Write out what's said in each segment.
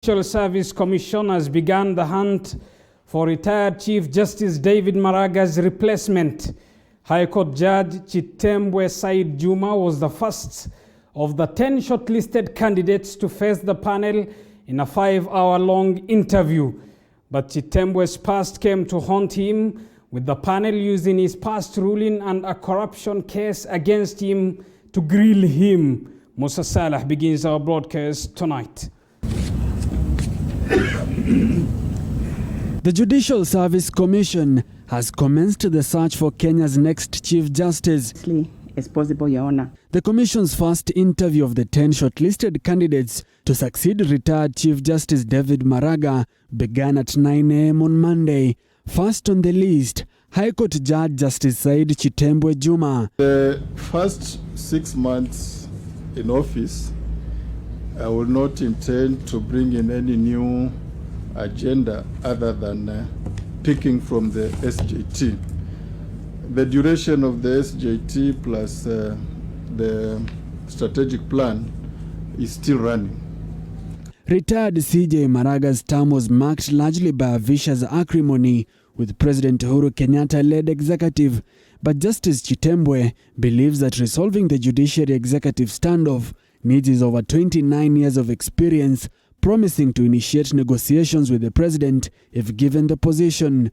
Judicial Service Commission has begun the hunt for retired Chief Justice David Maraga's replacement. High Court Judge Chitembwe Said Juma was the first of the 10 shortlisted candidates to face the panel in a 5-hour-long interview. But Chitembwe's past came to haunt him, with the panel using his past ruling and a corruption case against him to grill him. Musa Salah begins our broadcast tonight. The Judicial Service Commission has commenced the search for Kenya's next Chief Justice. As possible, Your Honor. The Commission's first interview of the 10 shortlisted candidates to succeed retired Chief Justice David Maraga began at 9 a.m. on Monday. First on the list, High Court Judge Justice Said Chitembwe Juma. The first 6 months in office, I will not intend to bring in any new agenda other than picking from the SJT. The duration of the SJT plus the strategic plan is still running. Retired CJ Maraga's term was marked largely by a vicious acrimony with President Uhuru Kenyatta-led executive, but Justice Chitembwe believes that resolving the judiciary executive standoff needs his over 29 years of experience, promising to initiate negotiations with the president if given the position.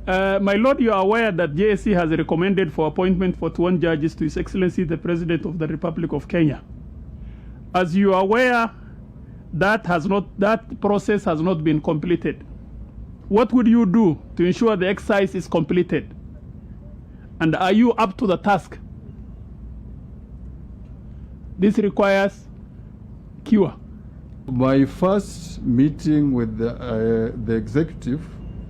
My Lord, you are aware that JSC has recommended for appointment for 21 judges to His Excellency the President of the Republic of Kenya. As you are aware, that process has not been completed. What would you do to ensure the exercise is completed? And are you up to the task? This requires cure. My first meeting with the executive,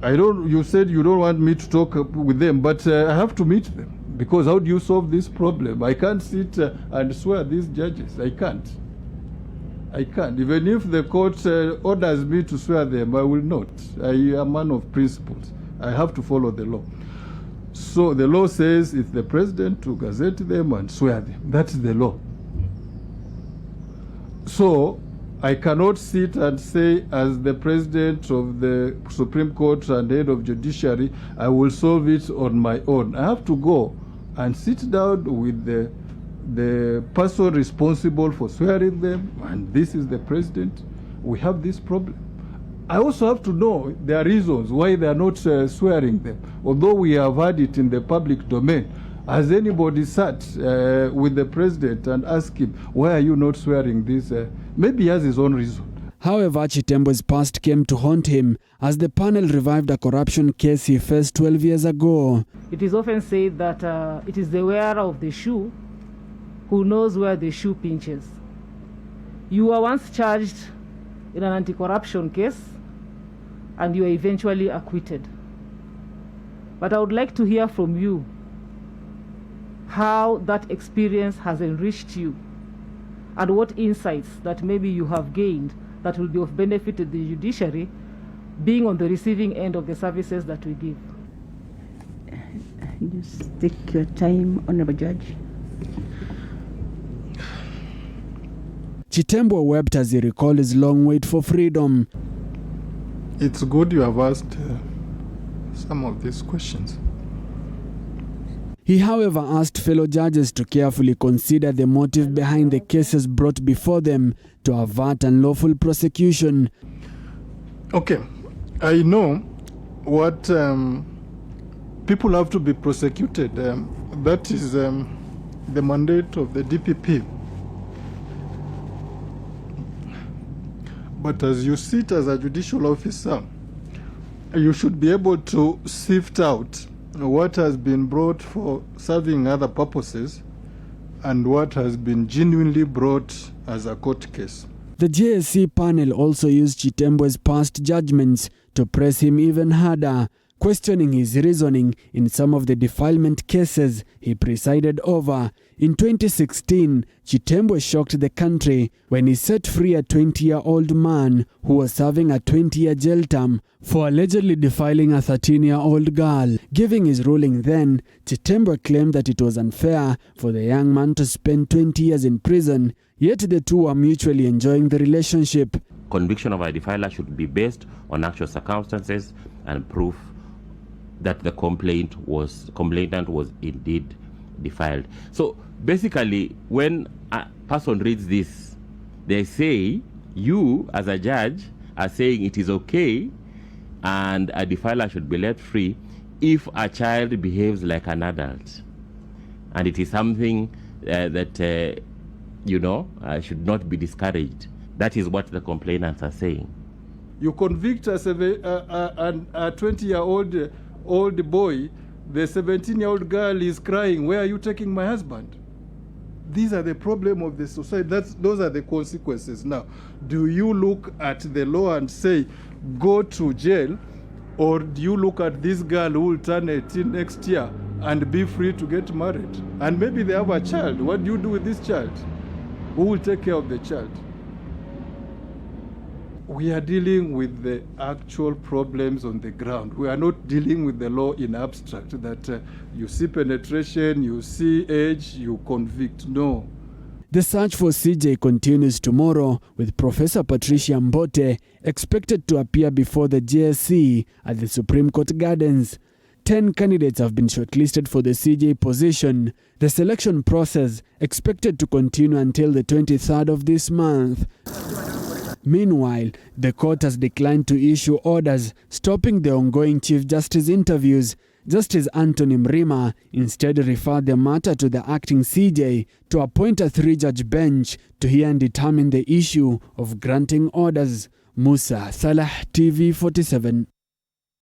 you said you don't want me to talk with them, but I have to meet them, because how do you solve this problem? I can't sit and swear these judges. I can't. Even if the court orders me to swear them, I will not. I am a man of principles. I have to follow the law. So the law says it's the president to gazette them and swear them. That's the law. So I cannot sit and say, as the president of the Supreme Court and head of judiciary, I will solve it on my own. I have to go and sit down with the person responsible for swearing them, and this is the president. We have this problem. I also have to know their reasons why they are not swearing them. Although we have had it in the public domain, has anybody sat with the president and asked him, why are you not swearing this? Maybe he has his own reason. However, Chitembwe's past came to haunt him as the panel revived a corruption case he faced 12 years ago. It is often said that it is the wearer of the shoe who knows where the shoe pinches. You were once charged in an anti-corruption case and you were eventually acquitted. But I would like to hear from you how that experience has enriched you and what insights that maybe you have gained that will be of benefit to the judiciary, being on the receiving end of the services that we give. Just take your time, Honorable Judge. Chitembwe wept as he recalled his long wait for freedom. It's good you have asked some of these questions. He, however, asked fellow judges to carefully consider the motive behind the cases brought before them to avert unlawful prosecution. Okay, I know what people have to be prosecuted. That is the mandate of the DPP. But as you sit as a judicial officer, you should be able to sift out what has been brought for serving other purposes and what has been genuinely brought as a court case. The JSC panel also used Chitembwe's past judgments to press him even harder, questioning his reasoning in some of the defilement cases he presided over. In 2016, Chitembwe shocked the country when he set free a 20-year-old man who was serving a 20-year jail term for allegedly defiling a 13-year-old girl. Giving his ruling then, Chitembwe claimed that it was unfair for the young man to spend 20 years in prison, yet the two were mutually enjoying the relationship. conviction of a defiler should be based on actual circumstances and proof that the complainant was indeed defiled. So basically, when a person reads this, they say, you as a judge are saying it is okay and a defiler should be let free if a child behaves like an adult. And it is something that, should not be discouraged. That is what the complainants are saying. You convict a 20-year-old boy, the 17-year-old girl is crying, where are you taking my husband? These are the problem of the society. Those are the consequences. Now, do you look at the law and say, go to jail, or do you look at this girl who will turn 18 next year and be free to get married? And maybe they have a child. What do you do with this child? Who will take care of the child? We are dealing with the actual problems on the ground. We are not dealing with the law in abstract, that you see penetration, you see age, you convict. No. The search for CJ continues tomorrow, with Professor Patricia Mbote expected to appear before the JSC at the Supreme Court Gardens. 10 candidates have been shortlisted for the CJ position. The selection process expected to continue until the 23rd of this month. Meanwhile, the court has declined to issue orders stopping the ongoing Chief Justice interviews. Justice Anthony Mrima instead referred the matter to the acting CJ to appoint a 3-judge bench to hear and determine the issue of granting orders. Musa Salah, TV 47.